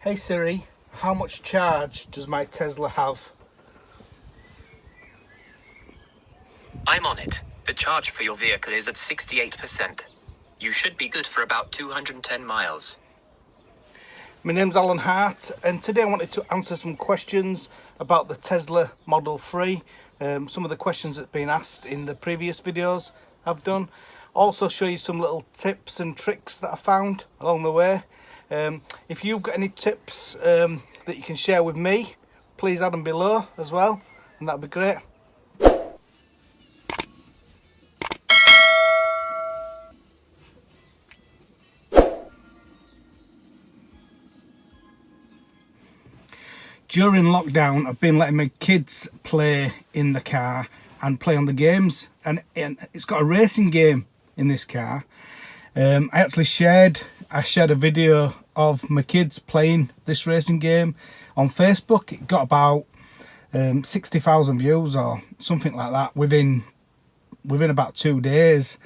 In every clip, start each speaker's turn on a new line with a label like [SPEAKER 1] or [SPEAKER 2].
[SPEAKER 1] Hey Siri, how much charge does my Tesla have?
[SPEAKER 2] I'm on it. The charge for your vehicle is at 68%. You should be good for about 210 miles.
[SPEAKER 1] My name's Alan Hart, and today I wanted to answer some questions about the Tesla Model 3. Some of the questions that have been asked in the previous videos I've done. Also show you some little tips and tricks that I found along the way. If you've got any tips that you can share with me, please add them below as well, and that'd be great. During lockdown, I've been letting my kids play in the car and play on the games, and it's got a racing game in this car. I shared a video of my kids playing this racing game on Facebook. It got about 60,000 views or something like that within about 2 days.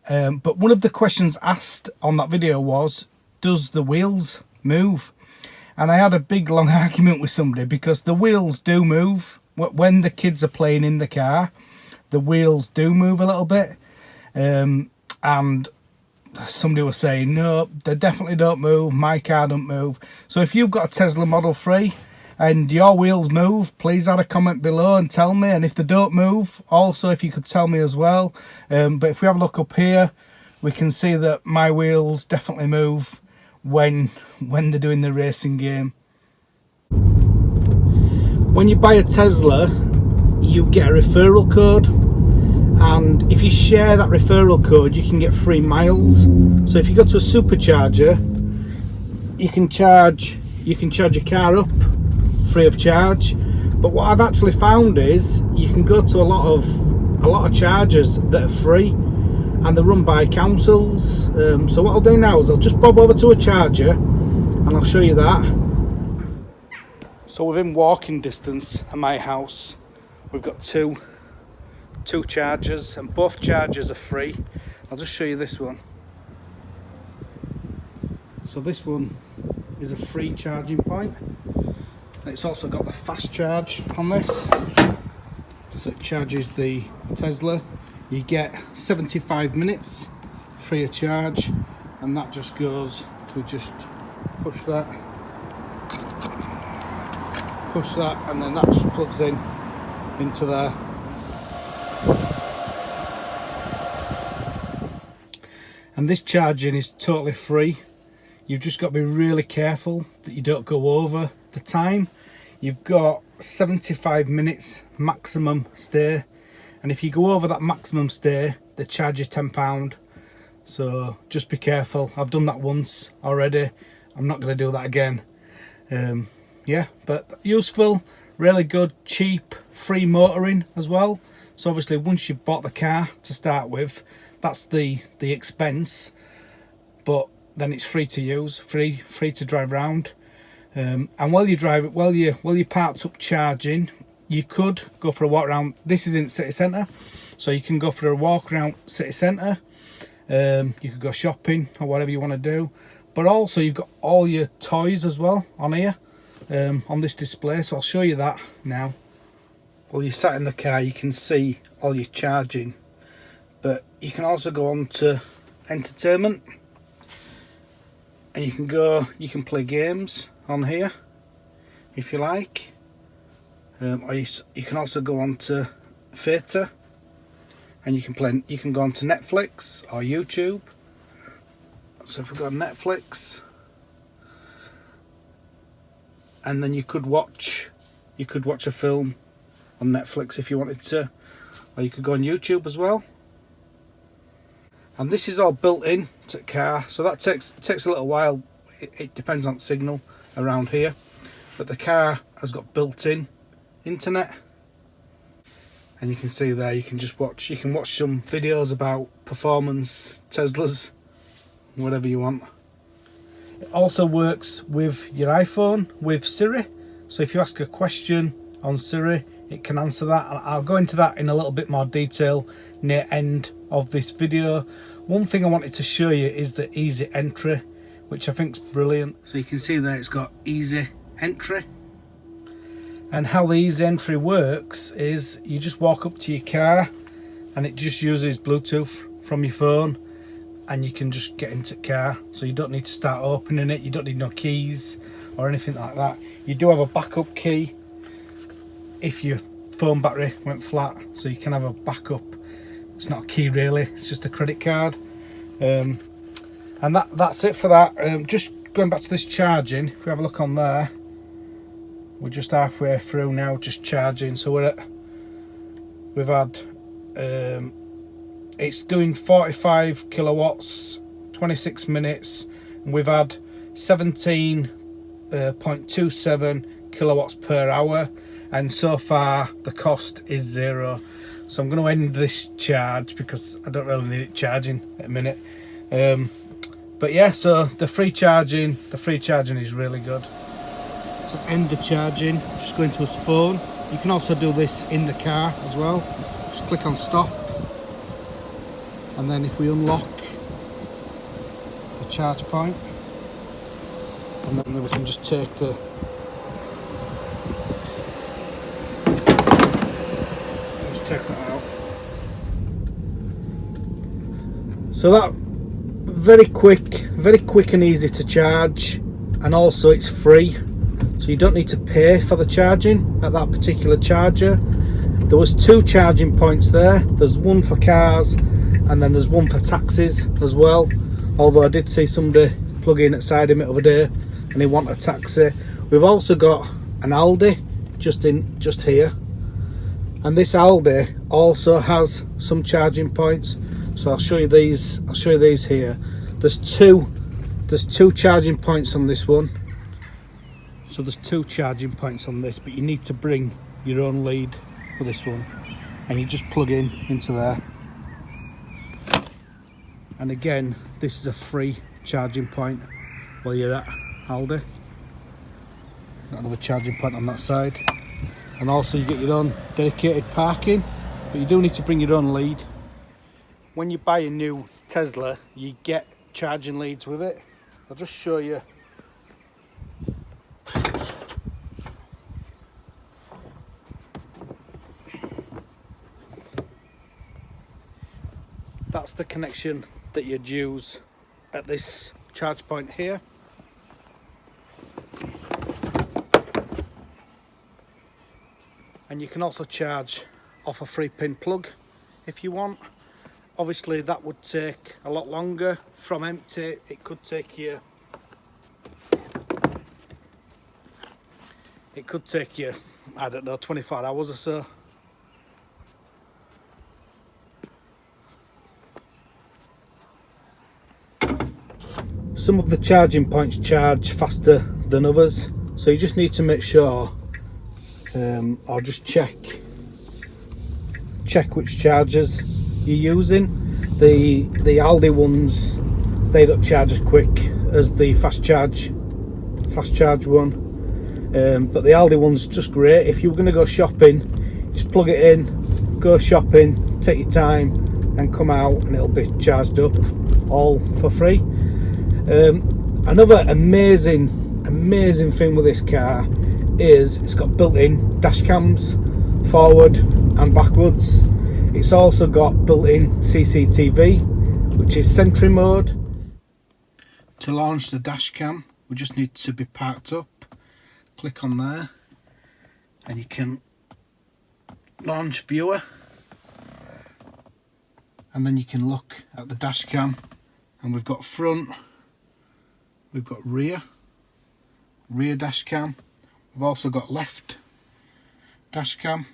[SPEAKER 1] But one of the questions asked on that video was, does the wheels move? And I had a big long argument with somebody, because the wheels do move. When the kids are playing in the car, the wheels do move a little bit. And somebody was saying, no, they definitely don't move. My car don't move. So if you've got a Tesla Model 3 and your wheels move, please add a comment below and tell me. And if they don't move, also if you could tell me as well. But if we have a look up here, we can see that my wheels definitely move when they're doing the racing game. When you buy a Tesla, you get a referral code, and if you share that referral code, you can get free miles. So if you go to a supercharger, you can charge your car up free of charge. But what I've actually found is you can go to a lot of chargers that are free, and they're run by councils. So what I'll do now is I'll just bob over to a charger and I'll show you that. So within walking distance of my house, we've got two chargers, and both chargers are free. I'll just show you this one. So this one is a free charging point, and it's also got the fast charge on this, so it charges the Tesla. You get 75 minutes free of charge, and that just goes, we just push that, and then that just plugs into there. And this charging is totally free. You've just got to be really careful that you don't go over the time. You've got 75 minutes maximum stay, and if you go over that maximum stay, they charge you £10. So just be careful. I've done that once already. I'm not going to do that again. Yeah, but useful, really good, cheap, free motoring as well. So obviously once you've bought the car to start with, that's the expense, but then it's free to use, free to drive around. And while you drive it, while you're parked up charging, you could go for a walk around. This is in city centre, so you can go for a walk around city centre. You could go shopping or whatever you want to do, but also you've got all your toys as well on here, on this display. So I'll show you that now. While you're sat in the car, you can see all your charging, but you can also go on to entertainment, and you can play games on here if you like. Or you can also go on to theatre, and you can go on to Netflix or YouTube. So if we go on Netflix, and then you could watch a film on Netflix if you wanted to, or you could go on YouTube as well. And this is all built in to the car, so that takes a little while. It depends on signal around here, but the car has got built-in internet, and you can see there you can watch some videos about performance Teslas, whatever you want. It also works with your iPhone with Siri, so if you ask a question on Siri, it can answer that. I'll go into that in a little bit more detail near end of this video. One thing I wanted to show you is the easy entry which I think is brilliant. So you can see there it's got easy entry. And how the easy entry works is you just walk up to your car and it just uses Bluetooth from your phone, and you can just get into the car. So you don't need to start opening it, you don't need no keys or anything like that. You do have a backup key if your phone battery went flat, so you can have a backup. It's not a key really, it's just a credit card. And that's it for that. Just going back to this charging, if we have a look on there, we're just halfway through now, just charging. So we've had it's doing 45 kilowatts, 26 minutes, and we've had 17.27 kilowatts per hour, and so far the cost is 0. So I'm going to end this charge because I don't really need it charging at a minute. But yeah, so the free charging is really good. So end the charging, just go into his phone. You can also do this in the car as well. Just click on stop, and then if we unlock the charge point, and then we can just take the that out. So that very quick and easy to charge, and also it's free, so you don't need to pay for the charging at that particular charger. There was 2 charging points there. There's one for cars and then there's one for taxis as well, although I did see somebody plug in at side of it other day and they want a taxi. We've also got an Aldi just here, and this Aldi also has some charging points, so I'll show you these here. There's two charging points on this one, so there's 2 charging points on this, but you need to bring your own lead for this one, and you just plug into there. And again, this is a free charging point while you're at Aldi. Got another charging point on that side, and also you get your own dedicated parking, but you do need to bring your own lead. When you buy a new Tesla, you get charging leads with it. I'll just show you. That's the connection that you'd use at this charge point here. And you can also charge off a 3-pin plug if you want. Obviously that would take a lot longer. From empty it could take you I don't know, 24 hours or so. Some of the charging points charge faster than others, so you just need to make sure or just check which chargers you're using. The Aldi ones, they don't charge as quick as the fast charge one, but the Aldi one's just great. If you were going to go shopping, just plug it in, go shopping, take your time and come out, and it'll be charged up all for free. Another amazing thing with this car is it's got built-in dash cams forward and backwards. It's also got built-in CCTV, which is Sentry mode. To launch the dash cam, we just need to be parked up. Click on there and you can launch viewer, and then you can look at the dash cam, and we've got front, we've got rear dash cam, we've also got left dash cam,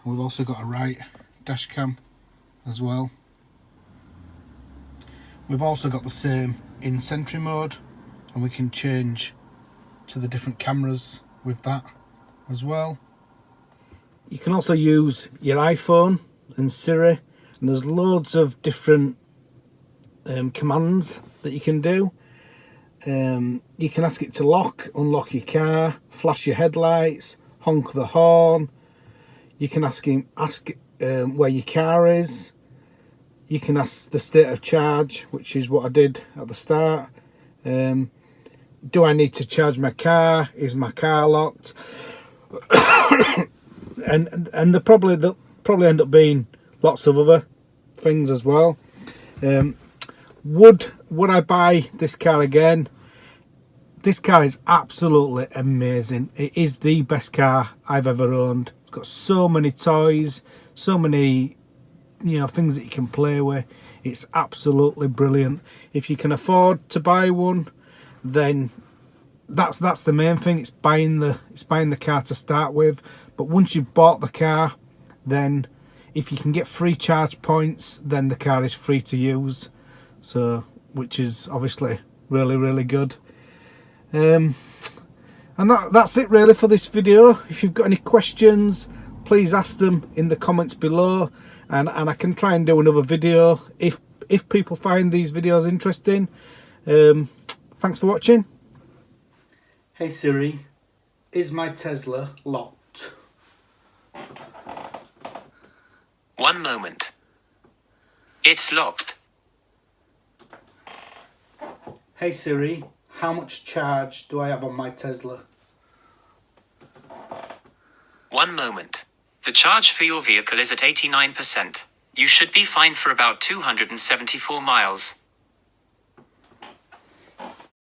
[SPEAKER 1] and we've also got a right dash cam as well. We've also got the same in Sentry mode, and we can change to the different cameras with that as well. You can also use your iPhone and Siri, and there's loads of different commands that you can do. You can ask it to unlock your car, flash your headlights, honk the horn. You can ask where your car is. You can ask the state of charge, which is what I did at the start. Do I need to charge my car? Is my car locked? and there probably end up being lots of other things as well. Would I buy this car again? This car is absolutely amazing. It is the best car I've ever owned. It's got so many toys, so many things that you can play with. It's absolutely brilliant. If you can afford to buy one, then that's the main thing. It's buying the car to start with. But once you've bought the car, then if you can get free charge points, then the car is free to use. So, which is obviously really, really good. And that's it really for this video. If you've got any questions, please ask them in the comments below, and I can try and do another video if people find these videos interesting. Thanks for watching. Hey Siri, is my Tesla locked?
[SPEAKER 2] 1 moment. It's locked.
[SPEAKER 1] Hey Siri, how much charge do I have on my Tesla?
[SPEAKER 2] 1 moment. The charge for your vehicle is at 89%. You should be fine for about 274 miles.